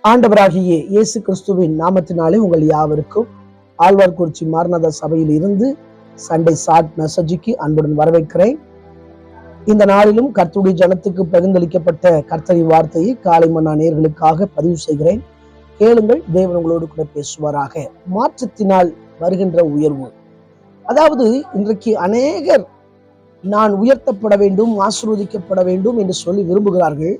ஆண்டவராகிய இயேசு கிறிஸ்துவின் நாமத்தினாலே உங்கள் யாவருக்கும் ஆழ்வார்குறிச்சி மாரநாத சபையில் இருந்து சண்டே ஷார்ட் மெசேஜுக்கு அன்புடன் வரவேற்கிறேன். இந்த நாளிலும் கர்த்தருடைய ஜனத்துக்கு பகிர்ந்தளிக்கப்பட்ட கர்த்தரின் வார்த்தையை காலை மன்னா நேயர்களுக்காக பதிவு செய்கிறேன். கேளுங்கள், தேவன் உங்களோடு கூட பேசுவாராக. மாற்றத்தினால் வருகின்ற உயர்வு. அதாவது இன்றைக்கு அநேகர் நான் உயர்த்தப்பட வேண்டும், ஆசீர்வதிக்கப்பட வேண்டும் என்று சொல்லி விரும்புகிறார்கள்.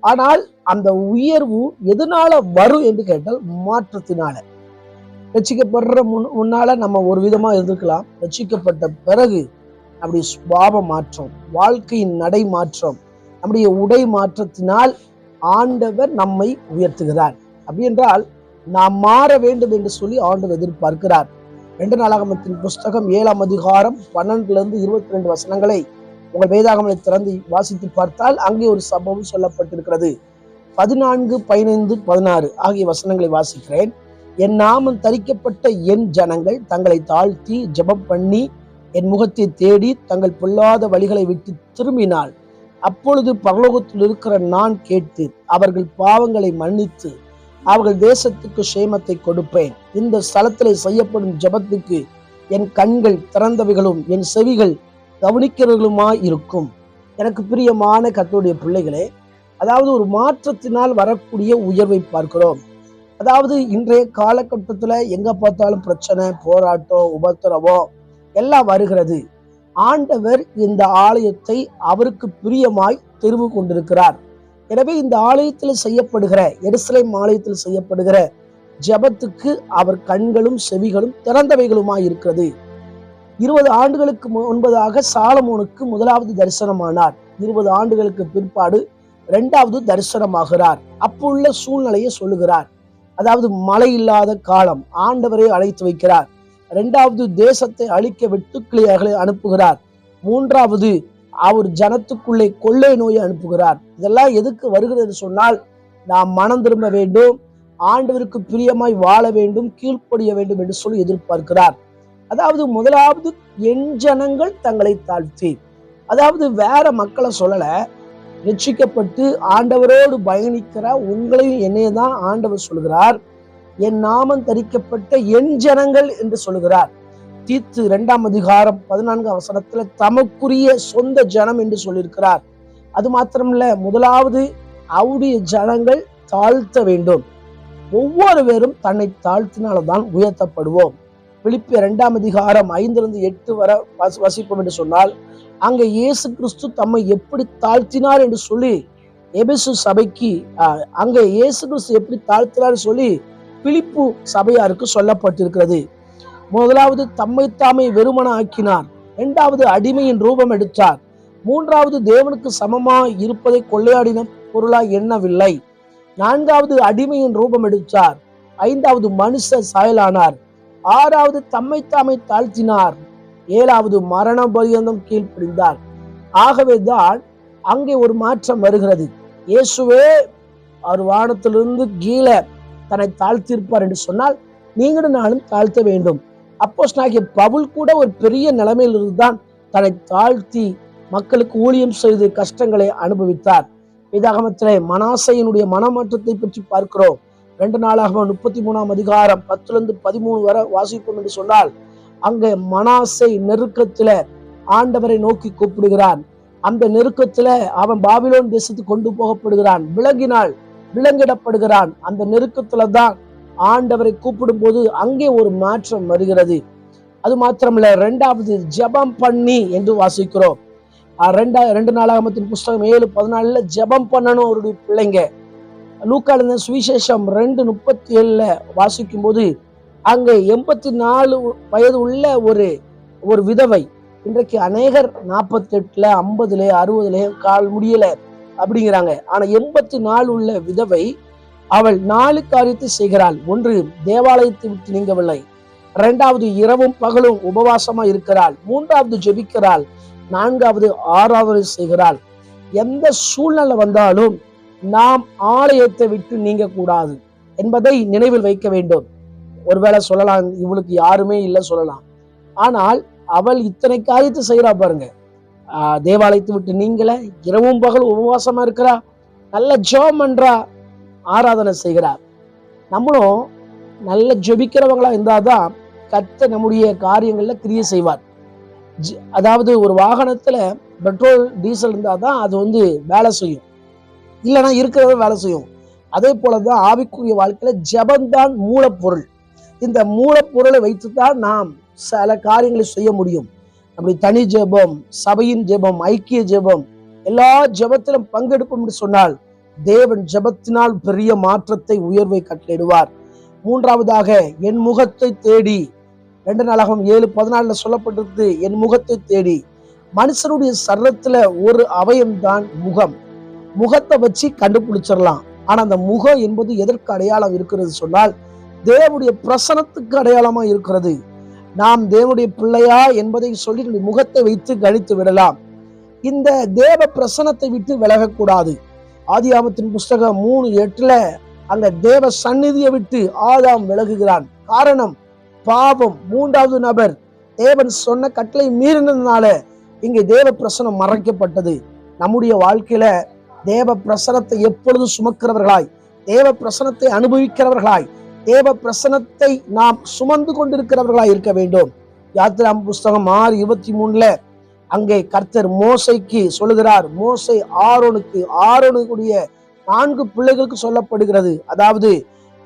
ஆனால் அந்த உயர்வு எதனால வரும் என்று கேட்டால் மாற்றத்தினால. ரட்சிக்கப்படுற முன்னால நம்ம ஒரு விதமா இருந்திருக்கலாம். ரட்சிக்கப்பட்ட பிறகு நம்முடைய சுபாவ மாற்றம், வாழ்க்கையின் நடை மாற்றம், நம்முடைய உடை மாற்றத்தினால் ஆண்டவர் நம்மை உயர்த்துகிறார். அப்படி என்றால் நாம் மாற வேண்டும் என்று சொல்லி ஆண்டவர் எதிர்பார்க்கிறார். 2 நாளாகமத்தின் புஸ்தகம் 7ஆம் அதிகாரம் 12 22 வசனங்களை உங்கள் வேதாகமத்தை திறந்து வாசித்து பார்த்தால் அங்கே ஒரு சம்பவம் சொல்லப்பட்டிருக்கிறது. 14, 15, 16 ஆகிய வசனங்களை வாசிக்கிறேன். என் நாமம் தரிக்கப்பட்ட என் ஜனங்கள் தங்களை தாழ்த்தி ஜெபம் பண்ணி என் முகத்தை தேடி தங்கள் பொல்லாத வழிகளை விட்டு திரும்பினால், அப்பொழுது பரலோகத்தில் இருக்கிற நான் கேட்டு அவர்கள் பாவங்களை மன்னித்து அவர்கள் தேசத்துக்கு சேமத்தை கொடுப்பேன். இந்த ஸ்தலத்திலே செய்யப்படும் ஜெபத்துக்கு என் கண்கள் திறந்தவைகளும் என் செவிகள் கவனிக்கிறவர்களுமாய் இருக்கும். எனக்கு பிரியமான கர்த்தருடைய பிள்ளைகளே, அதாவது ஒரு மாற்றத்தினால் வரக்கூடிய உயர்வை பார்க்கிறோம். அதாவது இன்றைய காலகட்டத்தில் எங்க பார்த்தாலும் பிரச்சனை, போராட்டம், உபத்திரவம் எல்லாம் வருகிறது. ஆண்டவர் இந்த ஆலயத்தை அவருக்கு பிரியமாய் தெரிவு கொண்டிருக்கிறார். எனவே இந்த ஆலயத்தில் செய்யப்படுகிற, எருசலேம் ஆலயத்தில் செய்யப்படுகிற ஜெபத்துக்கு அவர் கண்களும் செவிகளும் திறந்தவைகளுமாய் இருக்கிறது. 20 ஆண்டுகளுக்கு முன்பதாக சாலமோனுக்கு முதலாவது தரிசனமானார். 20 ஆண்டுகளுக்கு பிற்பாடு 2வது தரிசனமாகிறார். அப்புள்ள சூழ்நிலையை சொல்லுகிறார். அதாவது மழை இல்லாத காலம், ஆண்டவரை அழைத்து வைக்கிறார். 2வது தேசத்தை அழிக்க வெட்டுக்கிளியர்களை அனுப்புகிறார். 3வது அவர் ஜனத்துக்குள்ளே கொள்ளை நோயை அனுப்புகிறார். இதெல்லாம் எதுக்கு வருகிறது சொன்னால், நாம் மனம் திரும்ப வேண்டும், ஆண்டவருக்கு பிரியமாய் வாழ வேண்டும், கீழ்ப்படிய வேண்டும் என்று சொல்லி எதிர்பார்க்கிறார். அதாவது முதலாவது என் ஜனங்கள் தங்களை தாழ்த்தி, அதாவது வேற மக்களை சொல்லல, ரட்சிக்கப்பட்டு ஆண்டவரோடு பயணிக்கிற உங்களையும் என்னையே தான் ஆண்டவர் சொல்கிறார். என் நாமம் தரிக்கப்பட்ட என் ஜனங்கள் என்று சொல்கிறார். தீத்து 2ஆம் அதிகாரம் 14ஆம் வசனத்துல தமக்குரிய சொந்த ஜனம் என்று சொல்லியிருக்கிறார். அது மாத்திரமல்ல, முதலாவது அவருடைய ஜனங்கள் தாழ்த்த வேண்டும். ஒவ்வொருவரும் தன்னை தாழ்த்தினால்தான் உயர்த்தப்படுவோம். பிலிப்பியர் 2ஆம் அதிகாரம் 5-8 வரை வசிப்போம் என்று சொன்னால், அங்கே இயேசு கிறிஸ்து தம்மை எப்படி தாழ்த்தினார் என்று சொல்லி எபேசு சபைக்கு அங்கே இயேசு கிறிஸ்து எப்படி தாழ்த்தினார் சொல்லி பிலிப்பு சபையாருக்கு சொல்லப்பட்டிருக்கிறது. முதலாவது தம்மை தாமே வெறுமன ஆக்கினார். 2வது அடிமையின் ரூபம் எடுத்தார். 3வது தேவனுக்கு சமமாய் இருப்பதை கொள்ளையாடின பொருளாய் எண்ணவில்லை. 4வது அடிமையின் ரூபம் எடுத்தார். 5வது மனுஷ சாயலானார். 6வது தம்மை தாமே தாழ்த்தினார். 7வது மரண பரியந்தம் கீழ்ப்படிந்தார். ஆகவேதான் அங்கே ஒரு மாற்றம் வருகிறது. இயேசுவே அவர் வானத்திலிருந்து கீழே தன்னை தாழ்த்தியிருப்பார் என்று சொன்னால், நீங்களும் நானும் தாழ்த்த வேண்டும். அப்போஸ்தலனாகிய பவுல் கூட ஒரு பெரிய நிலைமையில் இருந்துதான் தன்னை தாழ்த்தி மக்களுக்கு ஊழியம் செய்து கஷ்டங்களை அனுபவித்தார். வேதாகமத்திலே மனாசையினுடைய மனமாற்றத்தை பற்றி பார்க்கிறோம். 2 நாளாகமம் 33ஆம் அதிகாரம் 10-13 வரை வாசிப்போம் என்று சொன்னால், அங்க மனாசை நெருக்கத்துல ஆண்டவரை நோக்கி கூப்பிடுகிறான். அந்த நெருக்கத்துல அவன் பாபிலோன் தேசத்துக்கு கொண்டு போகப்படுகிறான். விலங்கிடப்படுகிறான். அந்த நெருக்கத்துல தான் ஆண்டவரை கூப்பிடும் போது அங்கே ஒரு மாற்றம் வருகிறது. அது மாத்திரமல்ல, 2வது ஜெபம் பண்ணி என்று வாசிக்கிறோம். 2 நாளாகமத்தின் புஸ்தகம் 7:14 ஜெபம் பண்ணணும் அவருடைய பிள்ளைங்க. லூக்கான சுவிசேஷம் 2:37 வாசிக்கும் போது அங்கே 84 வயது உள்ள ஒரு விதவை, இன்றைக்கு அநேகர் 48, 50, 60 கால் முடியல அப்படிங்கிறாங்க. ஆனா 84 உள்ள விதவை அவள் 4 காரியத்தை செய்கிறாள். 1, தேவாலயத்தை விட்டு நீங்கவில்லை. 2வது இரவும் பகலும் உபவாசமா இருக்கிறாள். 3வது ஜெபிக்கிறாள். 4வது ஆராதனை செய்கிறாள். எந்த சூழ்நிலை வந்தாலும் நாம் ஆலயத்தை விட்டு நீங்க கூடாது என்பதை நினைவில் வைக்க வேண்டும். ஒருவேளை சொல்லலாம், இவளுக்கு யாருமே இல்லை சொல்லலாம். ஆனால் அவள் இத்தனை காரியத்தை செய்யறா பாருங்க. தேவாலயத்தை விட்டு நீங்கள, இரவும் பகல் உபவாசமா இருக்கிறா, நல்ல ஜெபம் பண்றா, ஆராதனை செய்கிறார். நம்மளும் நல்ல ஜெபிக்கிறவங்களா இருந்தாதான் கர்த்தர் நம்முடைய காரியங்கள்ல கிரியை செய்வார். அதாவது ஒரு வாகனத்துல பெட்ரோல் டீசல் இருந்தாதான் அது வேலை செய்யும், இல்லைன்னா இருக்கிறத வேலை செய்யும். அதே போலதான் ஆவிக்குரிய வாழ்க்கையில ஜெபம்தான் மூலப்பொருள். இந்த மூலப்பொருளை வைத்துதான் நாம் சில காரியங்களை செய்ய முடியும். அப்படி தனி ஜெபம், சபையின் ஜெபம், ஐக்கிய ஜெபம், எல்லா ஜெபத்திலும் பங்கெடுப்போம் என்று சொன்னால் தேவன் ஜெபத்தினால் பெரிய மாற்றத்தை, உயர்வை கட்டளையிடுவார். மூன்றாவதாக என் முகத்தை தேடி, 2 நாளாகமம் 7:14 சொல்லப்பட்டிருக்கு, என் முகத்தை தேடி. மனுஷனுடைய சரீரத்துல ஒரு அவயம்தான் முகம். முகத்தை வச்சு கண்டுபிடிச்சிடலாம். ஆனா அந்த முகம் என்பது எதற்கு அடையாளம் இருக்கிறது சொன்னால் தேவனுடைய பிரசனத்துக்கு அடையாளமா இருக்கிறது. நாம் தேவனுடைய பிள்ளையா என்பதை சொல்லி முகத்தை வைத்து கணித்து விடலாம். இந்த தேவ பிரசனத்தை விட்டு விலகக்கூடாது. ஆதியாகமத்தின் புஸ்தகம் 3:8 அங்க தேவ சந்நிதியை விட்டு ஆதாம் விலகுகிறான். காரணம் பாவம். 3வது நபர் தேவன் சொன்ன கட்டளை மீறினதுனால இங்கே தேவ பிரசனம் மறைக்கப்பட்டது. நம்முடைய வாழ்க்கையில தேவ பிரசனத்தை எப்பொழுது சுமக்கிறவர்களாய், தேவ பிரசனத்தை அனுபவிக்கிறவர்களாய், தேவ பிரசனத்தை நாம் சுமந்து கொண்டிருக்கிறவர்களாய் இருக்க வேண்டும். யாத்திராம் புஸ்தகம் 6:23 அங்கே கர்த்தர் மோசைக்கு சொல்லுகிறார். மோசை ஆரோனுடைய 4 பிள்ளைகளுக்கு சொல்லப்படுகிறது. அதாவது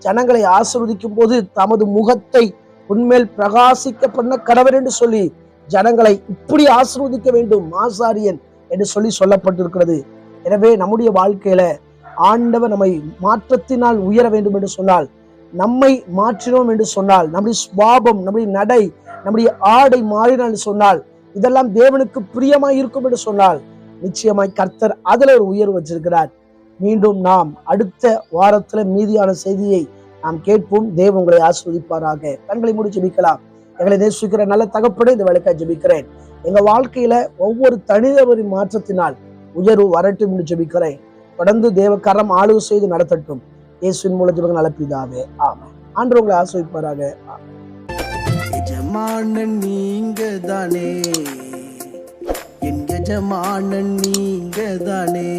ஜனங்களை ஆசீர்வதிக்கும் போது தமது முகத்தை உன்மேல் பிரகாசிக்க பண்ண கடவர் என்று சொல்லி ஜனங்களை இப்படி ஆசீர்வதிக்க வேண்டும் ஆசாரியன் என்று சொல்லப்பட்டிருக்கிறது. எனவே நம்முடைய வாழ்க்கையில ஆண்டவர் நம்மை மாற்றத்தினால் உயர வேண்டும் என்று சொன்னால், நம்மை மாற்றினோம் என்று சொன்னால், நம்முடைய சுபாவம், நம்முடைய நடை, நம்முடைய ஆடை மாறினால் சொன்னால், இதெல்லாம் தேவனுக்கு பிரியமாய் இருக்கும் என்று சொன்னால் நிச்சயமாய் கர்த்தர் அதுல ஒரு உயர்வு வச்சிருக்கிறார். மீண்டும் நாம் அடுத்த வாரத்துல மீதியான செய்தியை நாம் கேட்போம். தேவன் உங்களை ஆசீர்வதிப்பாராக. கண்களை மூடி ஜெபிக்கலாம். எங்களை நேசிக்கிற நல்ல தகப்பனே, இந்த வேலைக்காக ஜெபிக்கிறேன். எங்க வாழ்க்கையில ஒவ்வொரு தனிநபரின் மாற்றத்தினால் உயர்வு வரட்டும் என்று ஜெபிக்கிறேன். தொடர்ந்து தேவக்கரம் ஆளுகை செய்து நடத்தட்டும். இயேசுவின் மூலம் ஜெபங்கள் நல்ல பிதாவே, ஆமென். ஆண்டவர் உங்களை ஆசீர்வதிப்பாராக. எஜமானன் நீங்க தானே, என் எஜமானன் நீங்க தானே.